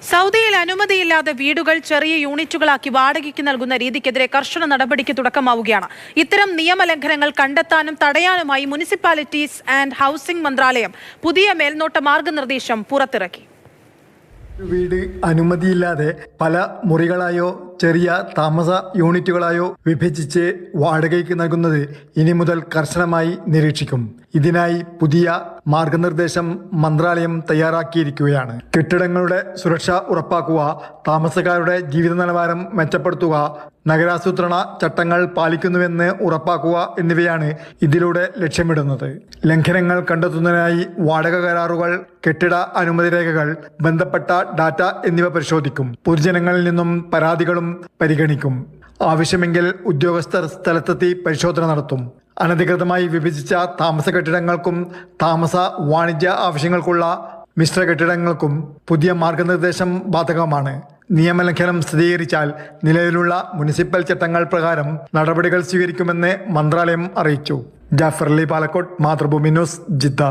സൗദിയിൽ അനുമതിയില്ലാതെ വീടുകൾ ചെറിയ യൂണിറ്റുകളാക്കി വാടകയ്ക്ക് നൽകുന്ന രീതിക്കെതിരെ കർശന നടപടിക്ക് തുടക്കമാവുകയാണ്. ഇത്തരം നിയമലംഘനങ്ങൾ കണ്ടെത്താനും തടയാനുമായി മുനിസിപ്പാലിറ്റീസ് ആൻഡ് ഹൌസിംഗ് മന്ത്രാലയം പുതിയ മേൽനോട്ട മാർഗനിർദ്ദേശം പുറത്തിറക്കി. വീട് അനുമതിയില്ലാതെ പല മുറികളായോ ചെറിയ താമസ യൂണിറ്റുകളായോ വിഭജിച്ച് വാടകയ്ക്ക് നൽകുന്നത് ഇനി മുതൽ കർശനമായി നിരീക്ഷിക്കും. ഇതിനായി പുതിയ മാർഗനിർദ്ദേശം മന്ത്രാലയം തയ്യാറാക്കിയിരിക്കുകയാണ്. കെട്ടിടങ്ങളുടെ സുരക്ഷ ഉറപ്പാക്കുക, താമസക്കാരുടെ ജീവിത നിലവാരം മെച്ചപ്പെടുത്തുക, നഗരാസൂത്രണ ചട്ടങ്ങൾ പാലിക്കുന്നുവെന്ന് ഉറപ്പാക്കുക എന്നിവയാണ് ഇതിലൂടെ ലക്ഷ്യമിടുന്നത്. ലംഘനങ്ങൾ കണ്ടെത്തുന്നതിനായി വാടക കരാറുകൾ, കെട്ടിട അനുമതി രേഖകൾ, ബന്ധപ്പെട്ട ഡാറ്റ എന്നിവ പരിശോധിക്കും. പൊതുജനങ്ങളിൽ നിന്നും പരാതികളും പരിഗണിക്കും. ആവശ്യമെങ്കിൽ ഉദ്യോഗസ്ഥർ സ്ഥലത്തെത്തി പരിശോധന നടത്തും. അനധികൃതമായി വിഭജിച്ച താമസ കെട്ടിടങ്ങൾക്കും താമസ വാണിജ്യ ആവശ്യങ്ങൾക്കുള്ള മിശ്ര കെട്ടിടങ്ങൾക്കും പുതിയ മാർഗനിർദ്ദേശം ബാധകമാണ്. നിയമലംഘനം സ്ഥിരീകരിച്ചാൽ നിലവിലുള്ള മുനിസിപ്പൽ ചട്ടങ്ങൾ പ്രകാരം നടപടികൾ സ്വീകരിക്കുമെന്ന് മന്ത്രാലയം അറിയിച്ചു. Jafar Ali Palakkode, Mathrubhumi news, Jeddah.